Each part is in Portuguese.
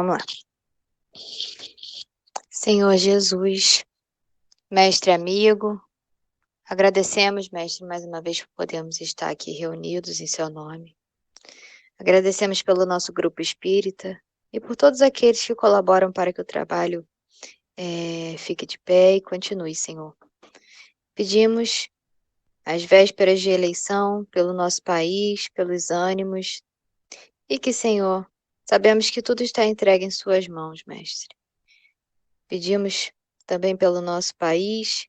Vamos lá. Senhor Jesus, mestre amigo, agradecemos, mestre, mais uma vez por podermos estar aqui reunidos em seu nome. Agradecemos pelo nosso grupo espírita e por todos aqueles que colaboram para que o trabalho fique de pé e continue, Senhor. Pedimos às vésperas de eleição pelo nosso país, pelos ânimos, e que, Senhor, sabemos que tudo está entregue em suas mãos, mestre. Pedimos também pelo nosso país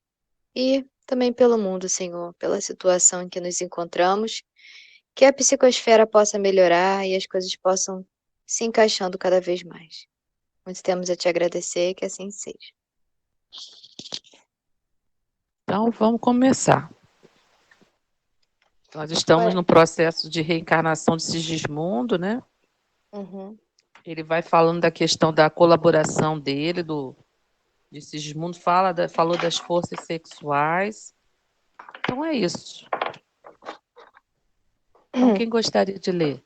e também pelo mundo, Senhor, pela situação em que nos encontramos, que a psicosfera possa melhorar e as coisas possam se encaixando cada vez mais. Muito temos a te agradecer, que assim seja. Então, vamos começar. Nós estamos no processo de reencarnação de Sigismundo, né? Uhum. Ele vai falando da questão da colaboração dele, de Sigismundo, falou das forças sexuais. Então, é isso. Então, quem gostaria de ler?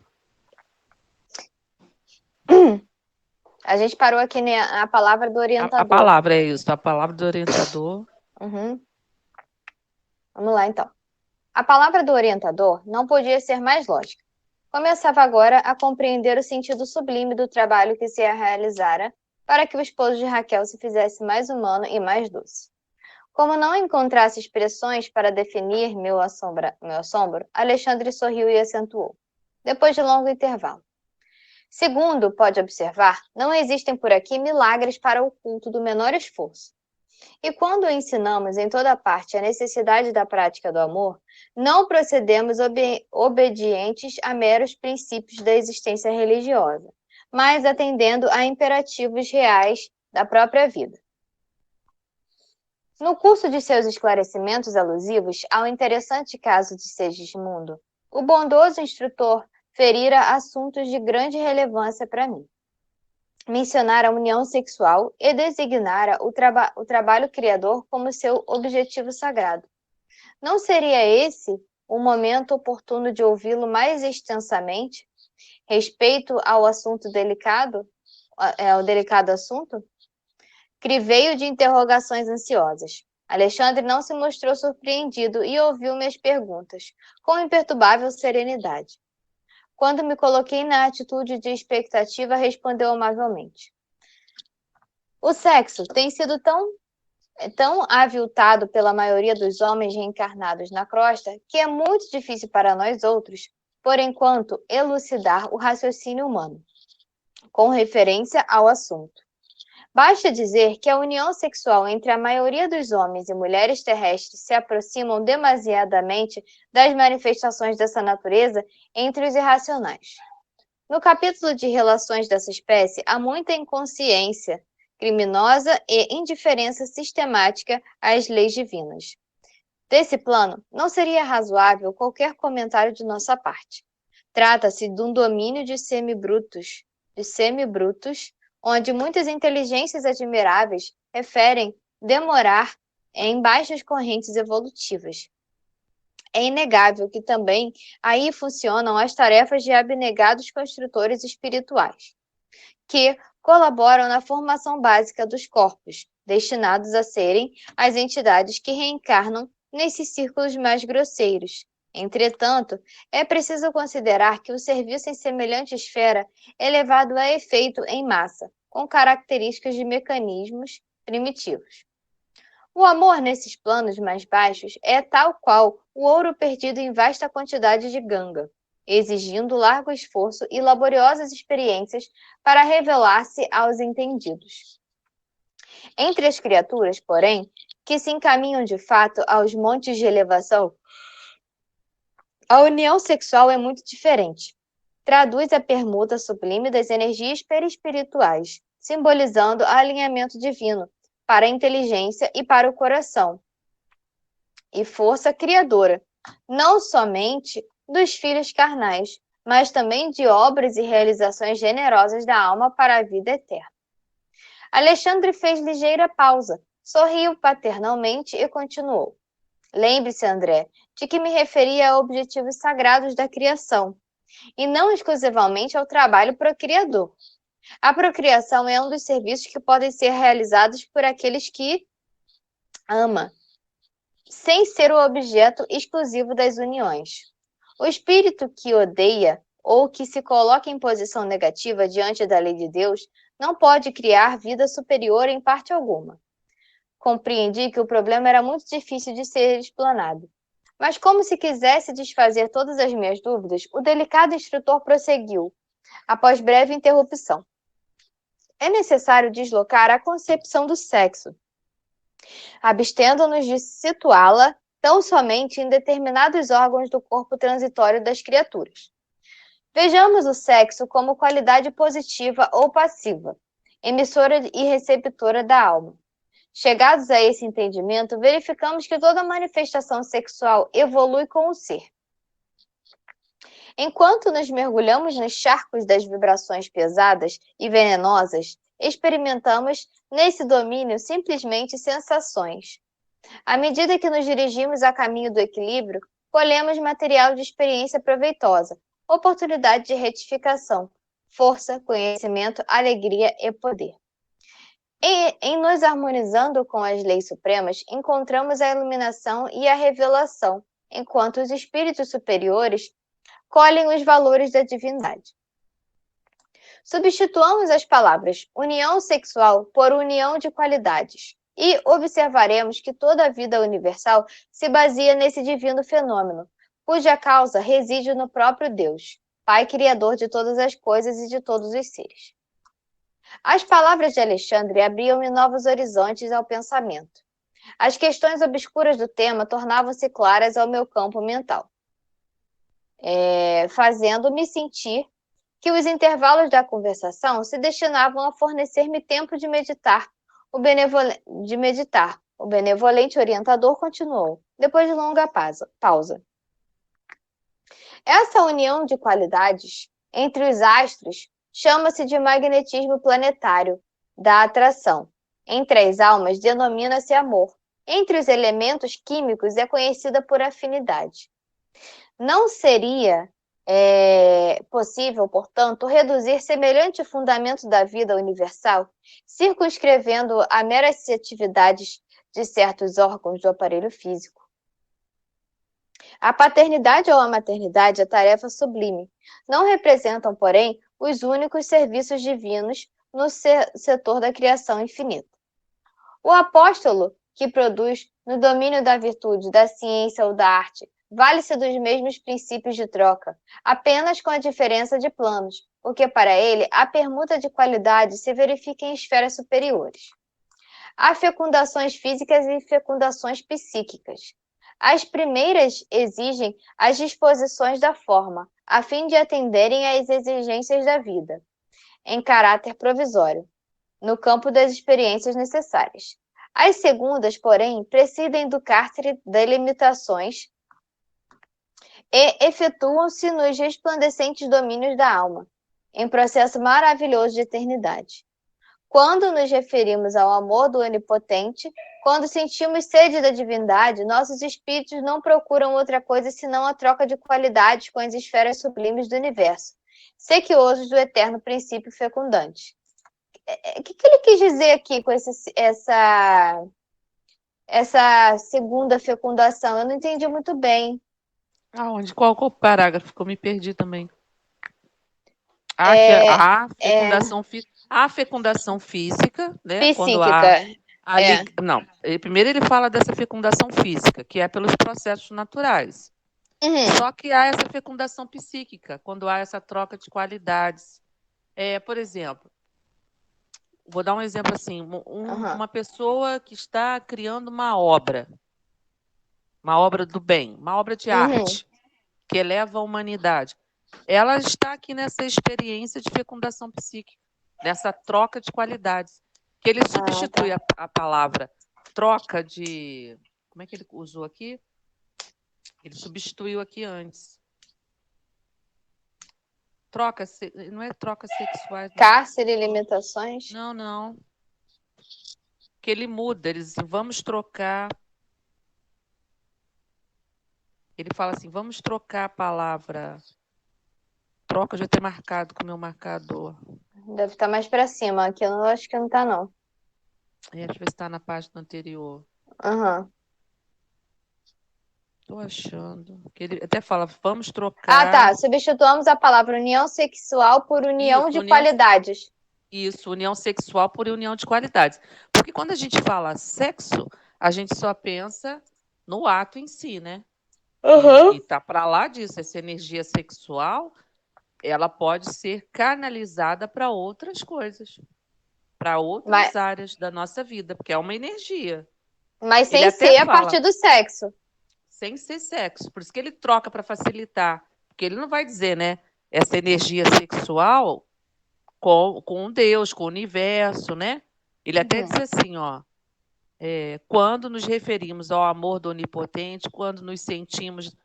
A gente parou aqui na palavra do orientador. A palavra é isso, a palavra do orientador. Uhum. Vamos lá, então. A palavra do orientador não podia ser mais lógica. Começava agora a compreender o sentido sublime do trabalho que se realizara para que o esposo de Raquel se fizesse mais humano e mais doce. Como não encontrasse expressões para definir meu assombro, Alexandre sorriu e acentuou, depois de longo intervalo. Segundo pode observar, não existem por aqui milagres para o culto do menor esforço. E quando ensinamos em toda parte a necessidade da prática do amor, não procedemos obedientes a meros princípios da existência religiosa, mas atendendo a imperativos reais da própria vida. No curso de seus esclarecimentos alusivos ao interessante caso de Segismundo, o bondoso instrutor ferira assuntos de grande relevância para mim. Mencionara a união sexual e designara o trabalho criador como seu objetivo sagrado. Não seria esse o momento oportuno de ouvi-lo mais extensamente, respeito ao assunto delicado, ao delicado assunto? Criveio de interrogações ansiosas. Alexandre não se mostrou surpreendido e ouviu minhas perguntas, com imperturbável serenidade. Quando me coloquei na atitude de expectativa, respondeu amavelmente. O sexo tem sido tão aviltado pela maioria dos homens reencarnados na crosta que é muito difícil para nós outros, por enquanto, elucidar o raciocínio humano, com referência ao assunto. Basta dizer que a união sexual entre a maioria dos homens e mulheres terrestres se aproximam demasiadamente das manifestações dessa natureza entre os irracionais. No capítulo de relações dessa espécie, há muita inconsciência criminosa e indiferença sistemática às leis divinas. Desse plano, não seria razoável qualquer comentário de nossa parte. Trata-se de um domínio de semibrutos, onde muitas inteligências admiráveis referem demorar em baixas correntes evolutivas. É inegável que também aí funcionam as tarefas de abnegados construtores espirituais, que colaboram na formação básica dos corpos, destinados a serem as entidades que reencarnam nesses círculos mais grosseiros. Entretanto, é preciso considerar que o serviço em semelhante esfera é levado a efeito em massa, com características de mecanismos primitivos. O amor nesses planos mais baixos é tal qual o ouro perdido em vasta quantidade de ganga, exigindo largo esforço e laboriosas experiências para revelar-se aos entendidos. Entre as criaturas, porém, que se encaminham de fato aos montes de elevação, a união sexual é muito diferente. Traduz a permuta sublime das energias perispirituais, simbolizando o alinhamento divino para a inteligência e para o coração, e força criadora, não somente dos filhos carnais, mas também de obras e realizações generosas da alma para a vida eterna. Alexandre fez ligeira pausa, sorriu paternalmente e continuou. Lembre-se, André, de que me referia a objetivos sagrados da criação, e não exclusivamente ao trabalho procriador. A procriação é um dos serviços que podem ser realizados por aqueles que ama, sem ser o objeto exclusivo das uniões. O espírito que odeia ou que se coloca em posição negativa diante da lei de Deus não pode criar vida superior em parte alguma. Compreendi que o problema era muito difícil de ser explanado. Mas como se quisesse desfazer todas as minhas dúvidas, o delicado instrutor prosseguiu, após breve interrupção. É necessário deslocar a concepção do sexo, abstendo-nos de situá-la tão somente em determinados órgãos do corpo transitório das criaturas. Vejamos o sexo como qualidade positiva ou passiva, emissora e receptora da alma. Chegados a esse entendimento, verificamos que toda manifestação sexual evolui com o ser. Enquanto nos mergulhamos nos charcos das vibrações pesadas e venenosas, experimentamos nesse domínio simplesmente sensações. À medida que nos dirigimos a caminho do equilíbrio, colhemos material de experiência proveitosa, oportunidade de retificação, força, conhecimento, alegria e poder. Em nos harmonizando com as leis supremas, encontramos a iluminação e a revelação, enquanto os espíritos superiores colhem os valores da divindade. Substituamos as palavras união sexual por união de qualidades e observaremos que toda a vida universal se baseia nesse divino fenômeno, cuja causa reside no próprio Deus, Pai Criador de todas as coisas e de todos os seres. As palavras de Alexandre abriam-me novos horizontes ao pensamento. As questões obscuras do tema tornavam-se claras ao meu campo mental, fazendo-me sentir que os intervalos da conversação se destinavam a fornecer-me tempo de meditar. O benevolente orientador continuou, depois de longa pausa. Essa união de qualidades entre os astros chama-se de magnetismo planetário da atração. Entre as almas denomina-se amor. Entre os elementos químicos é conhecida por afinidade. Não seria possível, portanto, reduzir semelhante fundamento da vida universal, circunscrevendo a meras atividades de certos órgãos do aparelho físico. A paternidade ou a maternidade é tarefa sublime. Não representam, porém, os únicos serviços divinos no setor da criação infinita. O apóstolo que produz no domínio da virtude, da ciência ou da arte, vale-se dos mesmos princípios de troca, apenas com a diferença de planos, porque para ele a permuta de qualidade se verifica em esferas superiores. Há fecundações físicas e fecundações psíquicas. As primeiras exigem as disposições da forma, a fim de atenderem às exigências da vida, em caráter provisório, no campo das experiências necessárias. As segundas, porém, prescindem do cárcere das limitações e efetuam-se nos resplandecentes domínios da alma, em processo maravilhoso de eternidade. Quando nos referimos ao amor do Onipotente, quando sentimos sede da divindade, nossos espíritos não procuram outra coisa senão a troca de qualidades com as esferas sublimes do universo, sequiosos do eterno princípio fecundante. O que ele quis dizer aqui com essa segunda fecundação? Eu não entendi muito bem. Aonde? Qual o parágrafo? Que eu me perdi também. A fecundação física, né? Quando há não, primeiro ele fala dessa fecundação física, que é pelos processos naturais. Só que há essa fecundação psíquica, quando há essa troca de qualidades. Por exemplo, vou dar um exemplo assim, uma pessoa que está criando uma obra do bem, uma obra de arte, que eleva a humanidade. Ela está aqui nessa experiência de fecundação psíquica, nessa troca de qualidades. Que ele substitui a palavra troca de... Como é que ele usou aqui? Ele substituiu aqui antes. Não é troca sexuais. Cárcere e limitações? Não. Que ele muda, ele diz assim, vamos trocar... Ele fala assim, vamos trocar a palavra... Troca, eu já ter marcado com o meu marcador. Deve estar mais para cima. Aqui eu acho que não tá, não. Deixa eu ver se está na página anterior. Aham. Tô achando. Que ele até fala, vamos Ah, trocar. tá. Substituamos a palavra união sexual por união de qualidades. Isso, união sexual por união de qualidades. Porque quando a gente fala sexo, a gente só pensa no ato em si, né? E tá para lá disso. Essa energia sexual, ela pode ser canalizada para outras coisas, para outras áreas da nossa vida, porque é uma energia. Mas Ele sem até ser a fala, partir do sexo. sem ser sexo. Por isso que ele troca para facilitar. Porque ele não vai dizer, né? Essa energia sexual com Deus, com o universo, né? Ele até diz assim, ó, quando nos referimos ao amor do Onipotente, quando nos sentimos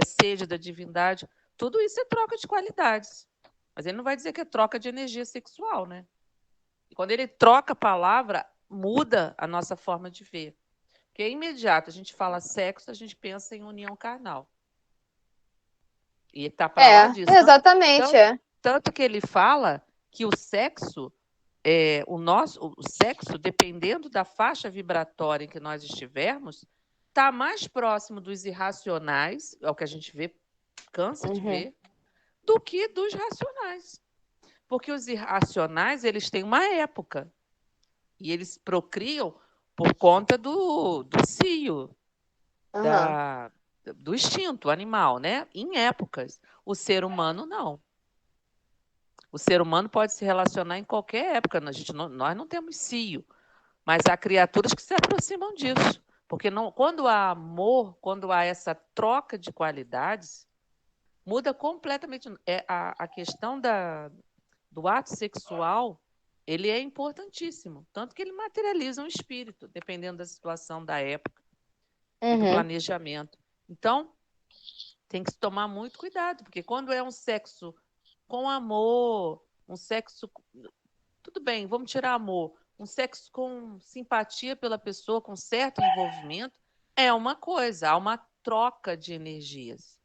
sede da divindade, tudo isso é troca de qualidades. Mas ele não vai dizer que é troca de energia sexual, né? E quando ele troca a palavra, muda a nossa forma de ver. Porque é imediato, a gente fala sexo, a gente pensa em união carnal. E está para lá disso. Exatamente. Tanto que ele fala que o sexo, o sexo, dependendo da faixa vibratória em que nós estivermos, está mais próximo dos irracionais, é o que a gente vê, cansa de ver, do que dos racionais. Porque os irracionais, eles têm uma época. E eles procriam por conta do cio, do instinto animal, né? Em épocas. O ser humano, não. O ser humano pode se relacionar em qualquer época. Nós não temos cio, mas há criaturas que se aproximam disso. Porque quando há amor, quando há essa troca de qualidades, muda completamente. A questão do ato sexual, ele é importantíssimo. Tanto que ele materializa um espírito, dependendo da situação da época e do planejamento. Então, tem que se tomar muito cuidado, porque quando é um sexo com amor, um sexo. Tudo bem, vamos tirar amor. Um sexo com simpatia pela pessoa, com certo envolvimento, é uma coisa, há uma troca de energias.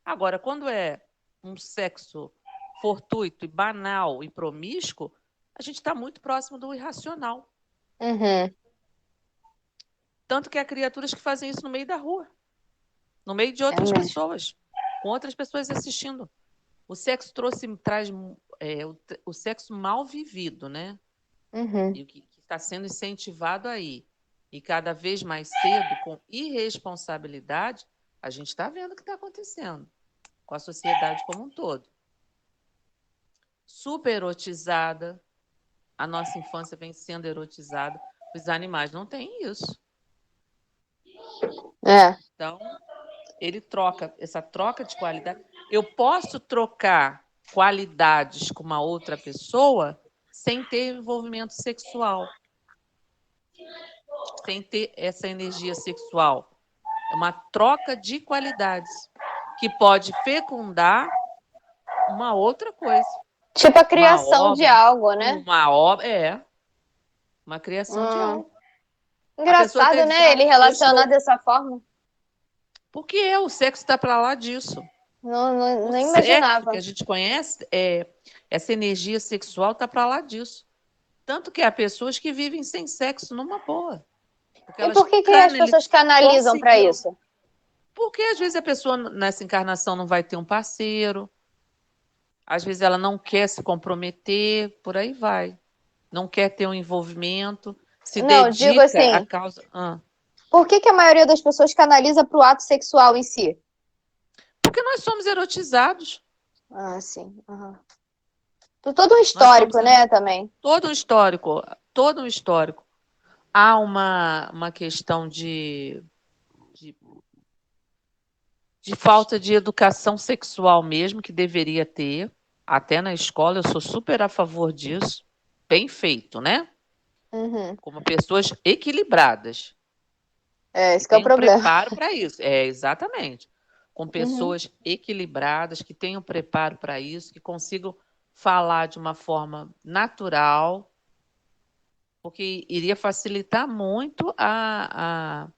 Agora, quando é um sexo fortuito e banal e promíscuo, a gente está muito próximo do irracional. Tanto que há criaturas que fazem isso no meio da rua, no meio de outras pessoas, com outras pessoas assistindo. O sexo traz o sexo mal vivido, né? E o que está sendo incentivado aí. E cada vez mais cedo, com irresponsabilidade, a gente está vendo o que está acontecendo com a sociedade como um todo. Super erotizada, a nossa infância vem sendo erotizada, os animais não têm isso. Então, ele troca, essa troca de qualidade. Eu posso trocar qualidades com uma outra pessoa sem ter envolvimento sexual, sem ter essa energia sexual. É uma troca de qualidades que pode fecundar uma outra coisa. Tipo a criação de algo, né? Uma obra, uma criação de algo. Engraçado, né? Ele relacionar dessa forma. Porque o sexo está para lá disso. Não imaginava. Sexo que a gente conhece, essa energia sexual está para lá disso. Tanto que há pessoas que vivem sem sexo numa boa. E por que as pessoas canalizam para isso? Porque às vezes a pessoa nessa encarnação não vai ter um parceiro, às vezes ela não quer se comprometer, por aí vai. Não quer ter um envolvimento, se digo dedica assim, à causa. Por que a maioria das pessoas canaliza para o ato sexual em si? Porque nós somos erotizados. Sim. Todo um histórico, né, também. Todo um histórico. Há uma questão de falta de educação sexual mesmo, que deveria ter, até na escola. Eu sou super a favor disso. Bem feito, né? Como pessoas equilibradas. Esse que é o problema. Preparo para isso. Exatamente. Com pessoas equilibradas, que tenham preparo para isso, que consigam falar de uma forma natural, porque iria facilitar muito a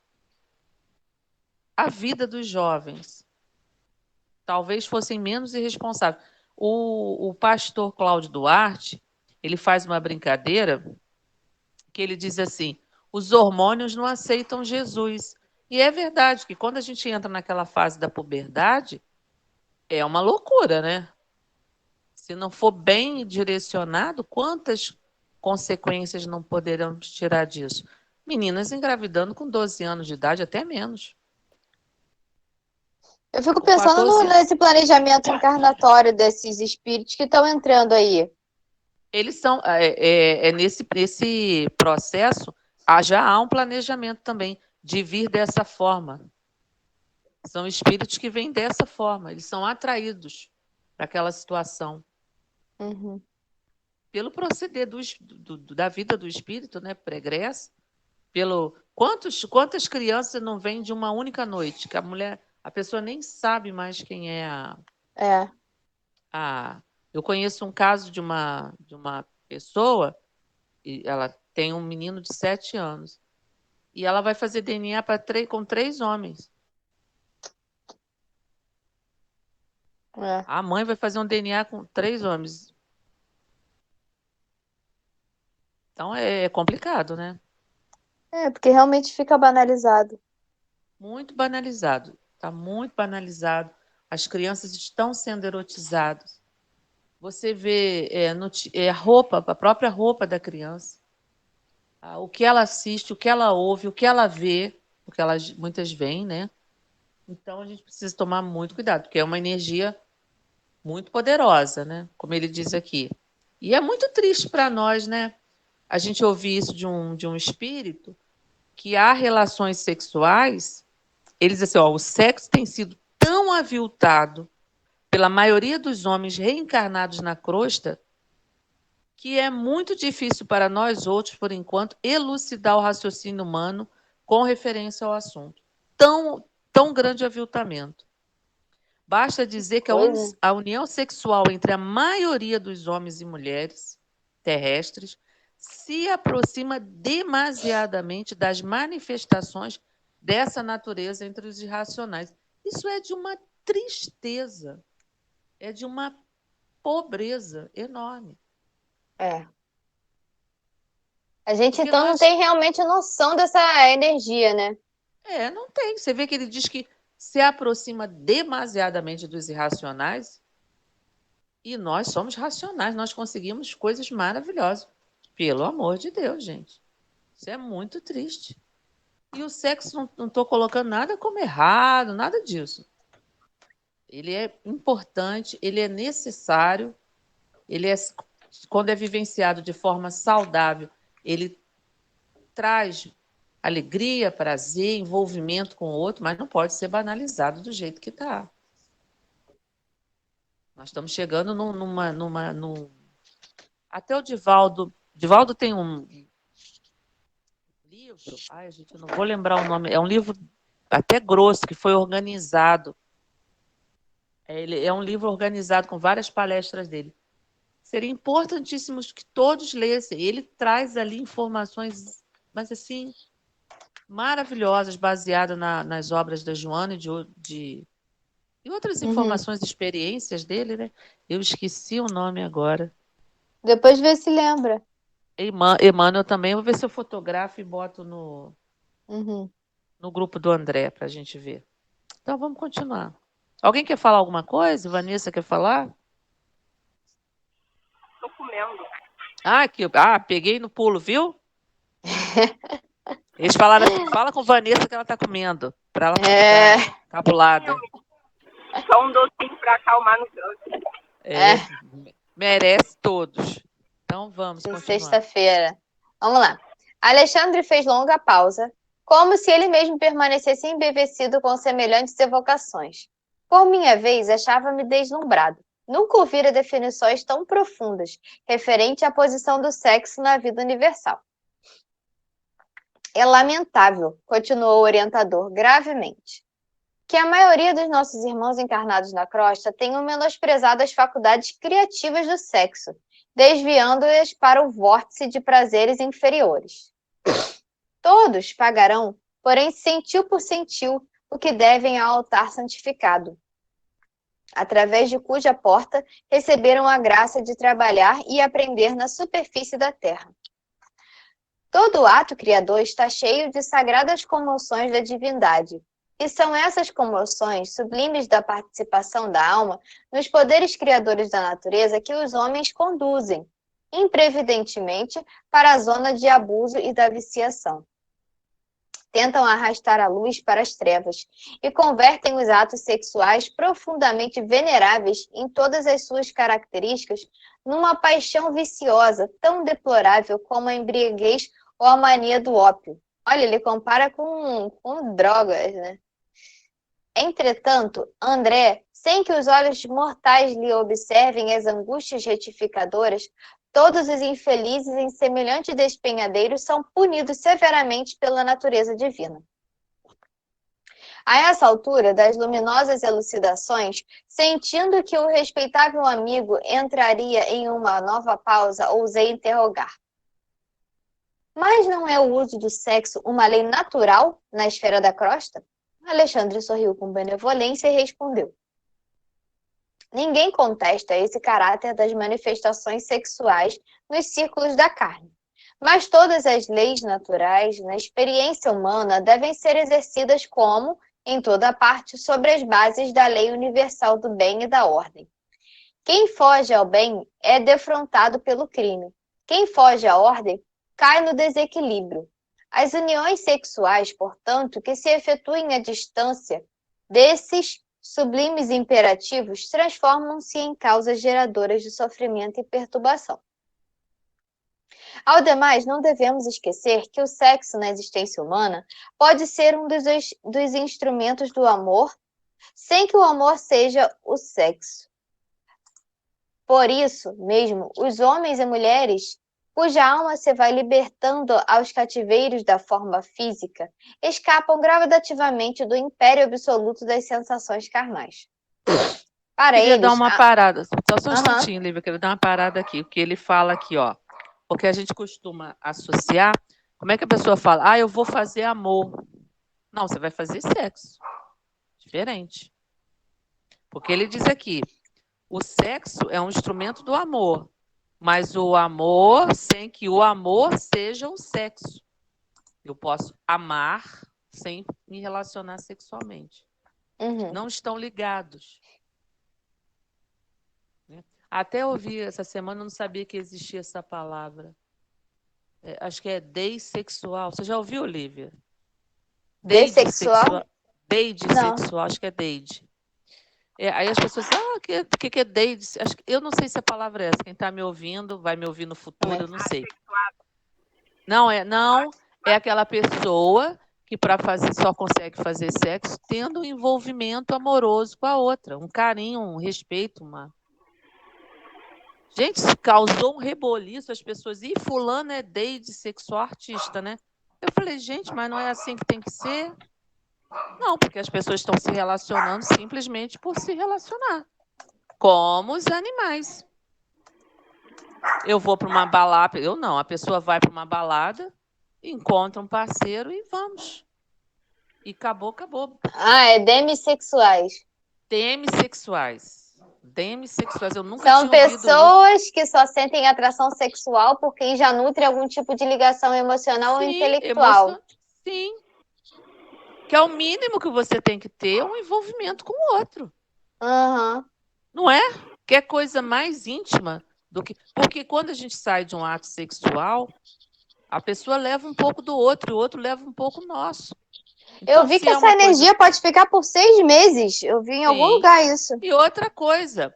vida dos jovens. Talvez fossem menos irresponsáveis. O pastor Cláudio Duarte, ele faz uma brincadeira que ele diz assim, os hormônios não aceitam Jesus. E é verdade que quando a gente entra naquela fase da puberdade, é uma loucura, né? Se não for bem direcionado, quantas consequências não poderemos tirar disso? Meninas engravidando com 12 anos de idade, até menos. Eu fico pensando nesse planejamento encarnatório desses espíritos que estão entrando aí. Eles são, nesse processo, já há um planejamento também de vir dessa forma. São espíritos que vêm dessa forma, eles são atraídos para aquela situação. Uhum. Pelo proceder da vida do espírito, né, pregressa, quantas crianças não vêm de uma única noite, que a pessoa nem sabe mais quem é eu conheço um caso de uma pessoa, e ela tem um menino de 7 anos, e ela vai fazer DNA com 3 homens. A mãe vai fazer um DNA com 3 homens. Então é complicado, né? Porque realmente fica banalizado. Muito banalizado. Está muito banalizado. As crianças estão sendo erotizadas. Você vê a própria roupa da criança, o que ela assiste, o que ela ouve, o que ela vê, porque muitas veem, né? Então a gente precisa tomar muito cuidado, porque é uma energia muito poderosa, né? Como ele diz aqui. E é muito triste para nós, né? A gente ouvir isso de um espírito que há relações sexuais, ele diz assim, o sexo tem sido tão aviltado pela maioria dos homens reencarnados na crosta que é muito difícil para nós outros, por enquanto, elucidar o raciocínio humano com referência ao assunto. Tão grande aviltamento. Basta dizer que a união sexual entre a maioria dos homens e mulheres terrestres se aproxima demasiadamente das manifestações dessa natureza entre os irracionais. Isso é de uma tristeza, é de uma pobreza enorme. A gente, porque então, não tem realmente noção dessa energia, né? Não tem. Você vê que ele diz que se aproxima demasiadamente dos irracionais e nós somos racionais, nós conseguimos coisas maravilhosas. Pelo amor de Deus, gente. Isso é muito triste. E o sexo, não estou colocando nada como errado, nada disso. Ele é importante, ele é necessário, quando é vivenciado de forma saudável, ele traz alegria, prazer, envolvimento com o outro, mas não pode ser banalizado do jeito que está. Nós estamos chegando Até o Divaldo. Divaldo tem um livro. Ai, gente, eu não vou lembrar o nome. É um livro até grosso, que foi organizado. É um livro organizado com várias palestras dele. Seria importantíssimo que todos lessem. Ele traz ali informações, mas assim, maravilhosas, baseadas nas obras da Joana e outras informações e experiências dele, né? Eu esqueci o nome agora. Depois vê se lembra. Emmanuel também. Vou ver se eu fotografo e boto no grupo do André para a gente ver. Então, vamos continuar. Alguém quer falar alguma coisa? Vanessa quer falar? Estou comendo. Peguei no pulo, viu? Eles falaram assim, fala com Vanessa que ela está comendo, para ela ficar cabulada. Só um docinho para acalmar no trânsito. Merece todos. Então vamos continuar. Sexta-feira. Vamos lá. Alexandre fez longa pausa, como se ele mesmo permanecesse embevecido com semelhantes evocações. Por minha vez, achava-me deslumbrado. Nunca ouvira definições tão profundas referente à posição do sexo na vida universal. É lamentável, continuou o orientador gravemente, que a maioria dos nossos irmãos encarnados na crosta tenham menosprezado as faculdades criativas do sexo, desviando-as para o vórtice de prazeres inferiores. Todos pagarão, porém, centil por centil, o que devem ao altar santificado. através de cuja porta receberam a graça de trabalhar e aprender na superfície da terra. Todo ato criador está cheio de sagradas comoções da divindade, e são essas comoções sublimes da participação da alma nos poderes criadores da natureza que os homens conduzem, imprevidentemente, para a zona de abuso e da viciação. Tentam arrastar a luz para as trevas e convertem os atos sexuais profundamente veneráveis em todas as suas características numa paixão viciosa tão deplorável como a embriaguez ou a mania do ópio. Olha, ele compara com drogas, né? Entretanto, André, sem que os olhos mortais lhe observem as angústias retificadoras, todos os infelizes em semelhante despenhadeiro são punidos severamente pela natureza divina. A essa altura das luminosas elucidações, sentindo que o respeitável amigo entraria em uma nova pausa, ousei interrogar. Mas não é o uso do sexo uma lei natural na esfera da crosta? Alexandre sorriu com benevolência e respondeu. Ninguém contesta esse caráter das manifestações sexuais nos círculos da carne. Mas todas as leis naturais, na experiência humana, devem ser exercidas como, em toda parte, sobre as bases da lei universal do bem e da ordem. Quem foge ao bem é defrontado pelo crime. Quem foge à ordem cai no desequilíbrio. As uniões sexuais, portanto, que se efetuem à distância desses sublimes imperativos, transformam-se em causas geradoras de sofrimento e perturbação. Ao demais, não devemos esquecer que o sexo na existência humana pode ser um dos instrumentos do amor, sem que o amor seja o sexo. Por isso mesmo, os homens e mulheres cuja alma se vai libertando aos cativeiros da forma física, escapam gradativamente do império absoluto das sensações carnais. Para queria eles... dar uma parada, só um instantinho, Lívia, eu queria dar uma parada aqui, o que ele fala aqui, ó, porque a gente costuma associar, como é que a pessoa fala? Eu vou fazer amor. Não, você vai fazer sexo. Diferente. Porque ele diz aqui, o sexo é um instrumento do amor, mas o amor, sem que o amor seja o sexo. Eu posso amar sem me relacionar sexualmente. Não estão ligados. Até ouvi essa semana, não sabia que existia essa palavra. Acho que é deissexual. Você já ouviu, Olivia? Deissexual? Deide sexual, acho que é deide. Aí as pessoas dizem, o que é deide? Eu não sei se a palavra é essa. Quem está me ouvindo, vai me ouvir no futuro, eu não sei. Não, é aquela pessoa que para fazer só consegue fazer sexo tendo um envolvimento amoroso com a outra, um carinho, um respeito, Gente, causou um reboliço, as pessoas, fulano é deide sexual artista, né? Eu falei, gente, mas não é assim que tem que ser? Não, porque as pessoas estão se relacionando simplesmente por se relacionar, como os animais. Eu vou para uma balada, a pessoa vai para uma balada, encontra um parceiro e vamos. E acabou. É demissexuais. Demissexuais, eu nunca São tinha ouvido pessoas que só sentem atração sexual por quem já nutre algum tipo de ligação emocional ou intelectual. Sim. Que é o mínimo que você tem que ter, um envolvimento com o outro. Não é? Que é coisa mais íntima do que... Porque quando a gente sai de um ato sexual, a pessoa leva um pouco do outro, e o outro leva um pouco nosso. Então, eu vi que essa energia pode ficar por 6 meses. Eu vi em algum lugar isso. E outra coisa,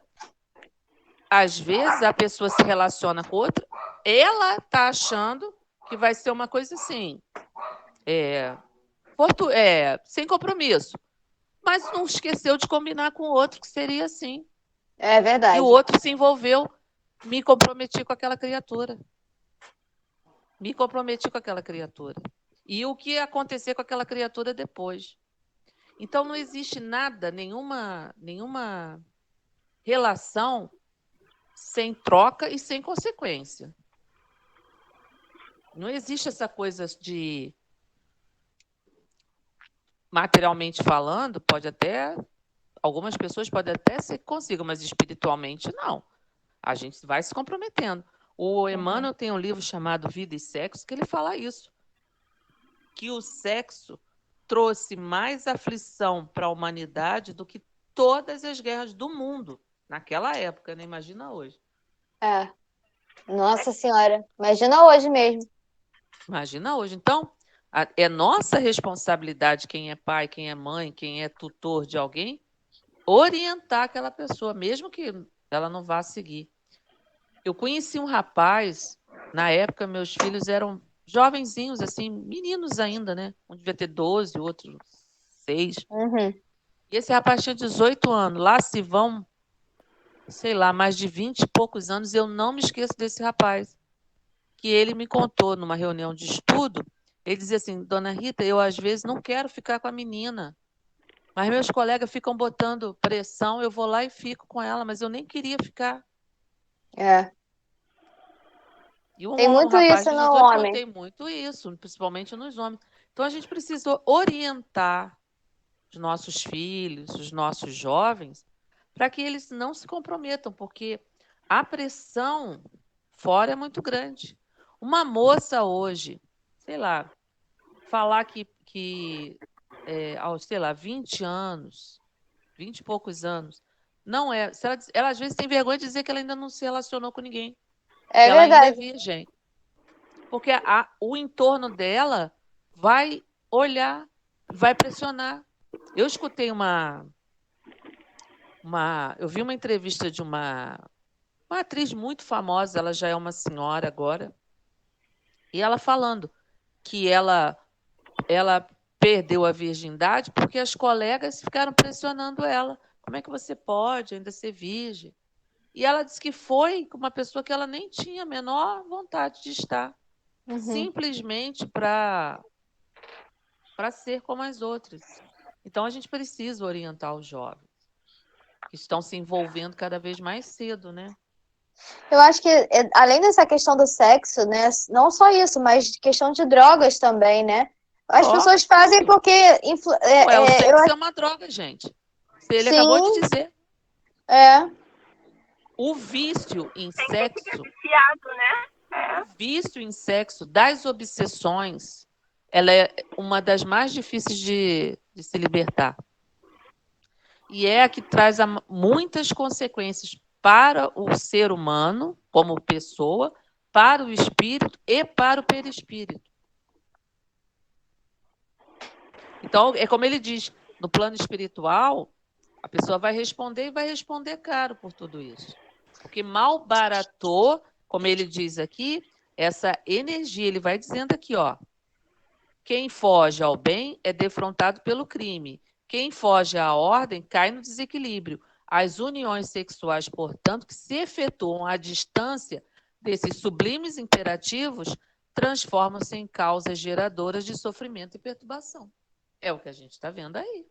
às vezes a pessoa se relaciona com outra, ela está achando que vai ser uma coisa assim, sem compromisso. Mas não esqueceu de combinar com o outro, que seria assim. É verdade. E o outro se envolveu, me comprometi com aquela criatura. E o que ia acontecer com aquela criatura depois. Então, não existe nada, nenhuma relação sem troca e sem consequência. Não existe essa coisa de, materialmente falando, pode até algumas pessoas podem até ser que consigam, mas espiritualmente não. A gente vai se comprometendo. O Emmanuel tem um livro chamado Vida e Sexo, que ele fala isso, que o sexo trouxe mais aflição para a humanidade do que todas as guerras do mundo, naquela época, né? Imagina hoje. Nossa Senhora, imagina hoje mesmo. Imagina hoje. Então, é nossa responsabilidade, quem é pai, quem é mãe, quem é tutor de alguém, orientar aquela pessoa, mesmo que ela não vá seguir. Eu conheci um rapaz, na época meus filhos eram jovenzinhos, assim, meninos ainda, né? Um devia ter 12, outro 6. E esse rapaz tinha 18 anos. Lá se vão, sei lá, mais de 20 e poucos anos. Eu não me esqueço desse rapaz, que ele me contou numa reunião de estudo. Ele dizia assim, Dona Rita, eu às vezes não quero ficar com a menina, mas meus colegas ficam botando pressão, eu vou lá e fico com ela, mas eu nem queria ficar. E Tem muito rapaz isso de no 18 homem. tem muito isso, principalmente nos homens. Então a gente precisa orientar os nossos filhos, os nossos jovens, para que eles não se comprometam, porque a pressão fora é muito grande. Uma moça hoje, sei lá, falar que aos, sei lá, 20 anos, 20 e poucos anos, não é. Ela às vezes tem vergonha de dizer que ela ainda não se relacionou com ninguém. É que ela ainda é verdade. virgem. Porque o entorno dela vai olhar, vai pressionar. Eu escutei eu vi uma entrevista de uma atriz muito famosa, ela já é uma senhora agora, e ela falando que ela perdeu a virgindade porque as colegas ficaram pressionando ela. Como é que você pode ainda ser virgem? E ela disse que foi com uma pessoa que ela nem tinha a menor vontade de estar. Simplesmente para ser como as outras. Então, a gente precisa orientar os jovens, que estão se envolvendo cada vez mais cedo, né? Eu acho que, além dessa questão do sexo, né? Não só isso, mas questão de drogas também, né? As pessoas fazem tudo. porque... O sexo é uma droga, gente. Ele acabou de dizer. O vício em sexo... Viciado, né? O vício em sexo das obsessões, ela é uma das mais difíceis de se libertar. E é a que traz muitas consequências para o ser humano, como pessoa, para o espírito e para o perispírito. Então, é como ele diz, no plano espiritual, a pessoa vai responder e vai responder caro por tudo isso. Porque mal baratou, como ele diz aqui, essa energia, ele vai dizendo aqui, ó, quem foge ao bem é defrontado pelo crime. Quem foge à ordem cai no desequilíbrio. As uniões sexuais, portanto, que se efetuam à distância desses sublimes imperativos, transformam-se em causas geradoras de sofrimento e perturbação. É o que a gente está vendo aí.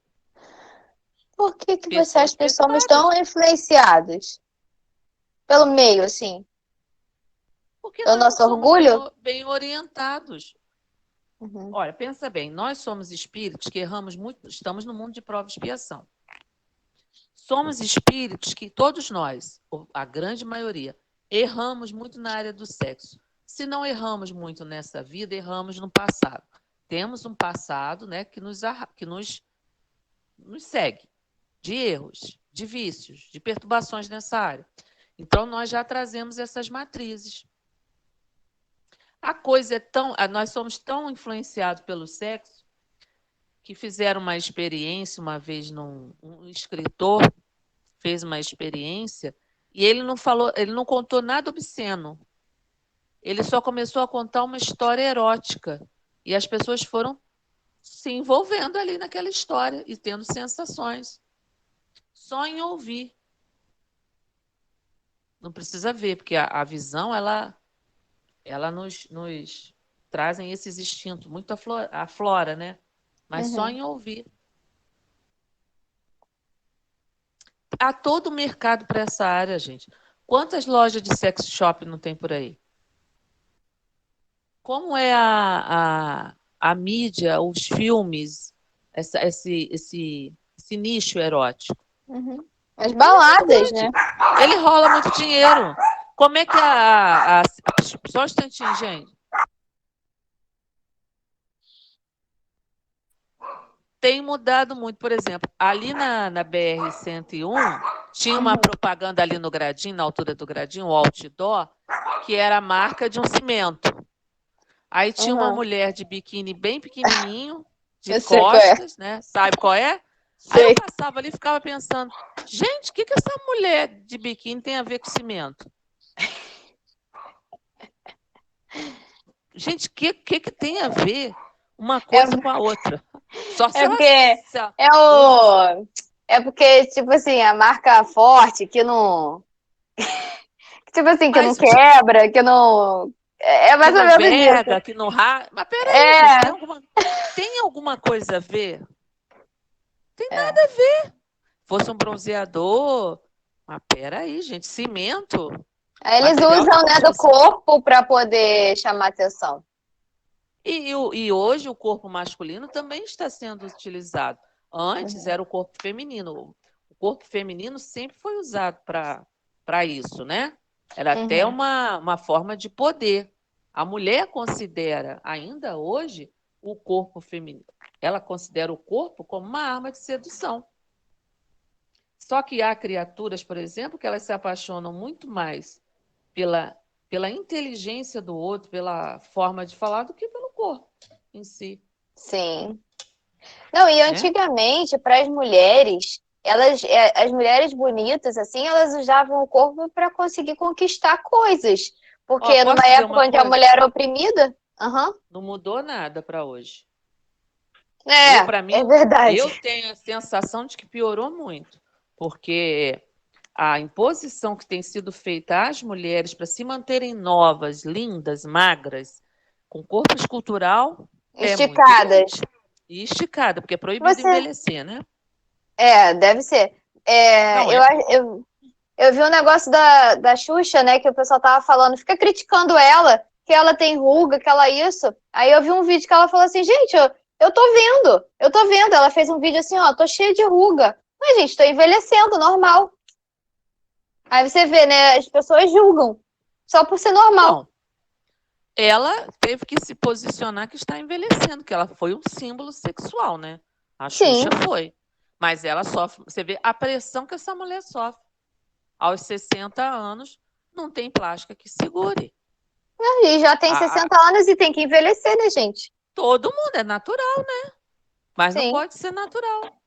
Por que você acha que somos tão influenciados? Pelo meio, assim? Porque pelo nós nosso não somos orgulho? bem orientados. Olha, pensa bem, nós somos espíritos que erramos muito, estamos no mundo de prova e expiação. Somos espíritos que todos nós, a grande maioria, erramos muito na área do sexo. Se não erramos muito nessa vida, erramos no passado. Temos um passado, né, que nos segue, de erros, de vícios, de perturbações nessa área. Então, nós já trazemos essas matrizes. A coisa é nós somos tão influenciados pelo sexo que fizeram uma experiência uma vez um escritor fez uma experiência e ele não contou nada obsceno. Ele só começou a contar uma história erótica e as pessoas foram se envolvendo ali naquela história e tendo sensações. Só em ouvir. Não precisa ver, porque a visão ela nos trazem esses instintos, muito aflora, né? Mas só em ouvir. Há todo o mercado para essa área, gente. Quantas lojas de sex shop não tem por aí? Como é a mídia, os filmes, esse nicho erótico? Uhum. As baladas, né? Ele rola muito dinheiro. Como é que só um instantinho, gente. Tem mudado muito, por exemplo, ali na BR-101, tinha uma propaganda ali no gradinho, na altura do gradinho, o outdoor, que era a marca de um cimento. Aí tinha uma mulher de biquíni bem pequenininho, de costas, né? Sabe qual é? Aí eu passava ali e ficava pensando, gente, o que essa mulher de biquíni tem a ver com cimento? Gente, o que tem a ver uma coisa com a outra? Só se É porque, tipo assim, a marca forte que não. Tipo assim, que não quebra, que não. É mais ou menos verga, isso. Que não rasga. Mas peraí, gente, tem alguma coisa a ver? Tem nada a ver. Fosse um bronzeador. Mas peraí, gente, cimento. Aí eles usam, né, do corpo para poder chamar atenção. E hoje o corpo masculino também está sendo utilizado. Antes era o corpo feminino. O corpo feminino sempre foi usado para isso, né? Era até uma forma de poder. A mulher considera, ainda hoje, o corpo feminino. Ela considera o corpo como uma arma de sedução. Só que há criaturas, por exemplo, que elas se apaixonam muito mais pela inteligência do outro, pela forma de falar, do que pelo corpo em si. Sim. Não, e antigamente, para as mulheres, as mulheres bonitas, assim, elas usavam o corpo para conseguir conquistar coisas. Porque numa época onde a mulher era oprimida, não mudou nada para hoje. Para mim, é verdade. Eu tenho a sensação de que piorou muito, porque a imposição que tem sido feita às mulheres para se manterem novas, lindas, magras, com corpo escultural, esticadas. E esticada, porque é proibido envelhecer, né? Deve ser. Eu vi um negócio da Xuxa, né, que o pessoal tava falando, fica criticando ela, que ela tem ruga, que ela isso. Aí eu vi um vídeo que ela falou assim, gente, eu tô vendo. Ela fez um vídeo assim, ó, tô cheia de ruga. Mas, gente, tô envelhecendo, normal. Aí você vê, né, as pessoas julgam, só por ser normal. Não. Ela teve que se posicionar que está envelhecendo, que ela foi um símbolo sexual, né? A Xuxa foi. Mas ela sofre, você vê a pressão que essa mulher sofre. Aos 60 anos, não tem plástica que segure. E já tem 60 anos e tem que envelhecer, né, gente? Todo mundo, é natural, né? Mas não pode ser natural.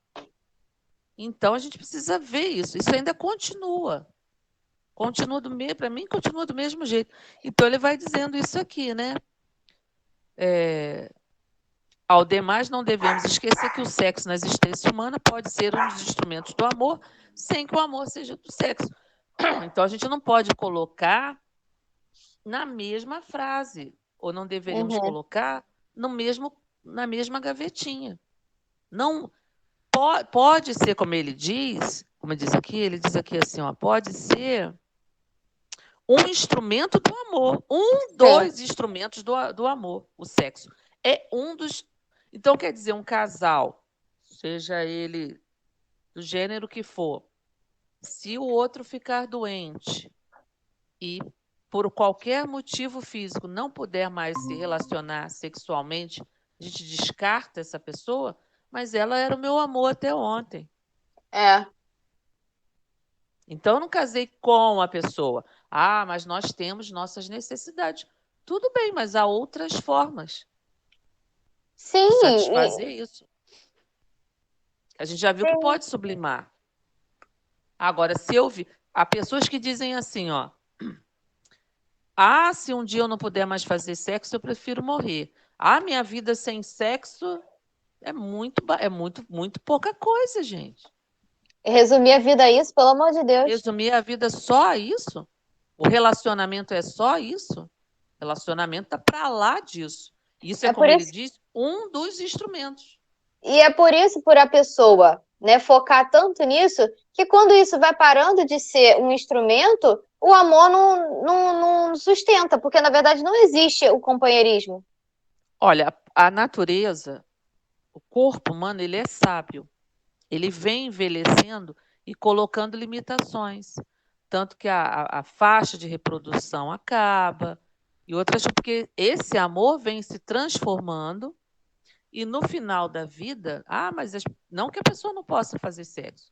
Então, a gente precisa ver isso. Isso ainda continua. Para mim, continua do mesmo jeito. Então, ele vai dizendo isso aqui, né? Ao demais, não devemos esquecer que o sexo na existência humana pode ser um dos instrumentos do amor, sem que o amor seja do sexo. Então, a gente não pode colocar na mesma frase, ou não deveríamos colocar na mesma gavetinha. Não pode ser, como ele diz ele diz aqui assim, ó, pode ser um instrumento do amor, dos instrumentos do amor, o sexo. É um dos. Então, quer dizer, um casal, seja ele do gênero que for, se o outro ficar doente e, por qualquer motivo físico, não puder mais se relacionar sexualmente, a gente descarta essa pessoa, mas ela era o meu amor até ontem. Então, eu não casei com a pessoa. Mas nós temos nossas necessidades. Tudo bem, mas há outras formas de satisfazer isso. A gente já viu que pode sublimar. Agora, há pessoas que dizem assim, ó. Se um dia eu não puder mais fazer sexo, eu prefiro morrer. Minha vida sem sexo é muito pouca coisa, gente. Resumir a vida a isso, pelo amor de Deus. Resumir a vida só a isso? O relacionamento é só isso? O relacionamento está para lá disso. Isso é como ele diz, um dos instrumentos. E é por isso, por a pessoa, né, focar tanto nisso, que quando isso vai parando de ser um instrumento, o amor não sustenta, porque na verdade não existe o companheirismo. Olha, a natureza, o corpo humano, ele é sábio. Ele vem envelhecendo e colocando limitações. Tanto que a faixa de reprodução acaba, e outras, porque esse amor vem se transformando, e no final da vida, mas não que a pessoa não possa fazer sexo,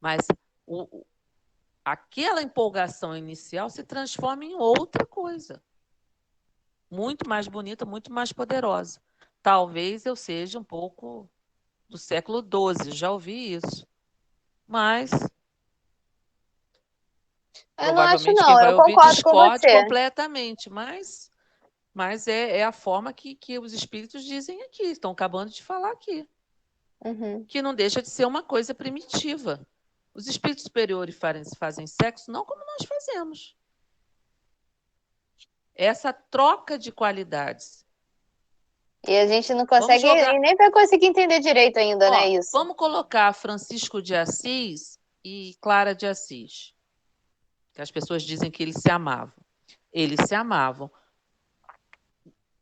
mas aquela empolgação inicial se transforma em outra coisa, muito mais bonita, muito mais poderosa. Talvez eu seja um pouco do século XII, já ouvi isso, mas eu não acho, provavelmente quem não. vai Eu ouvir concordo com discorde você. completamente, mas é a forma que os espíritos dizem aqui, estão acabando de falar aqui. Que não deixa de ser uma coisa primitiva. Os espíritos superiores fazem sexo não como nós fazemos. Essa troca de qualidades. E a gente não consegue, e nem vai conseguir entender direito ainda, né, isso. Vamos colocar Francisco de Assis e Clara de Assis. Que as pessoas dizem que eles se amavam. Eles se amavam.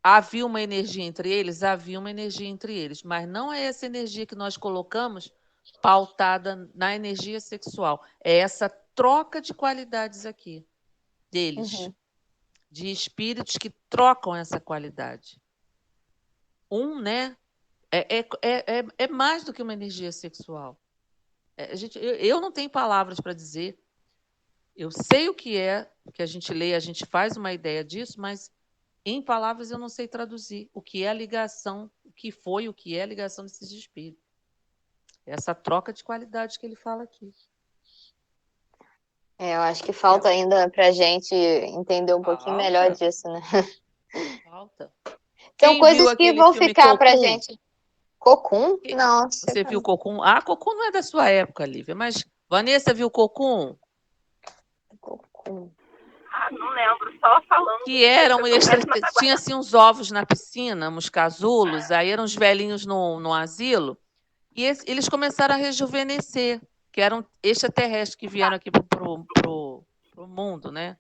Havia uma energia entre eles? Havia uma energia entre eles, mas não é essa energia que nós colocamos pautada na energia sexual. É essa troca de qualidades aqui, deles, de espíritos que trocam essa qualidade. Né? É mais do que uma energia sexual. Eu não tenho palavras para dizer. Eu sei o que é, que a gente lê, a gente faz uma ideia disso, mas em palavras eu não sei traduzir o que é a ligação, o que foi, o que é a ligação desses espíritos. Essa troca de qualidade que ele fala aqui. Eu acho que falta ainda para a gente entender um pouquinho melhor disso, né? Falta. São coisas que vão ficar para a gente. Cocum? Não. Você viu Cocum? Cocum não é da sua época, Lívia, mas Vanessa viu Cocum? Cocum. Não lembro, só falando. Que tinha assim uns ovos na piscina, uns casulos, aí eram uns velhinhos no asilo, e eles começaram a rejuvenescer, que eram extraterrestres que vieram aqui pro mundo, né?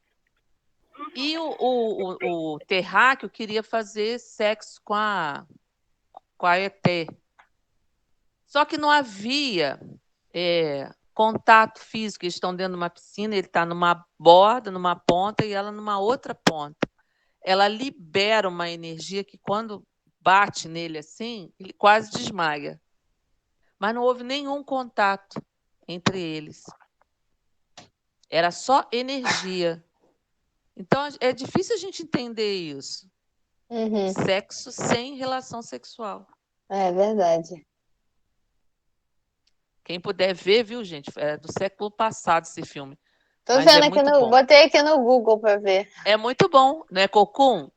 E o terráqueo queria fazer sexo com a ET. Só que não havia contato físico. Eles estão dentro de uma piscina, ele está numa borda, numa ponta, e ela numa outra ponta. Ela libera uma energia que, quando bate nele assim, ele quase desmaia. Mas não houve nenhum contato entre eles. Era só energia. Então, é difícil a gente entender isso. Sexo sem relação sexual. É verdade. Quem puder ver, viu, gente? É do século passado esse filme. Tô vendo aqui botei aqui no Google para ver. É muito bom, não é Cocum?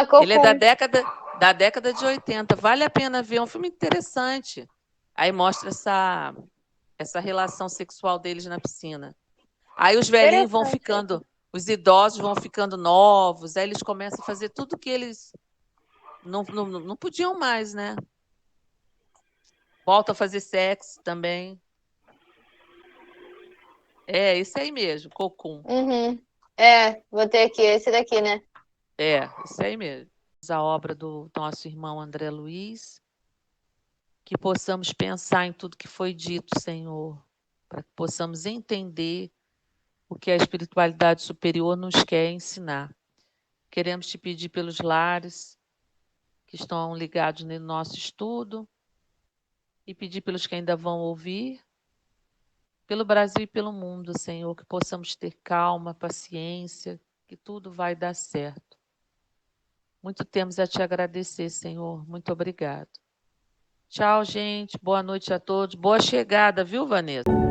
Cocum. Ele é da década de 80. Vale a pena ver, é um filme interessante. Aí mostra essa relação sexual deles na piscina. Aí os velhinhos vão ficando, os idosos vão ficando novos, aí eles começam a fazer tudo que eles não podiam mais, né? Voltam a fazer sexo também. É, esse aí mesmo, Cocum. Botei aqui, esse daqui, né? Esse aí mesmo. A obra do nosso irmão André Luiz, que possamos pensar em tudo que foi dito, Senhor, para que possamos entender o que a espiritualidade superior nos quer ensinar. Queremos te pedir pelos lares que estão ligados no nosso estudo e pedir pelos que ainda vão ouvir, pelo Brasil e pelo mundo, Senhor, que possamos ter calma, paciência, que tudo vai dar certo. Muito temos a te agradecer, Senhor. Muito obrigado. Tchau, gente. Boa noite a todos. Boa chegada, viu, Vanessa?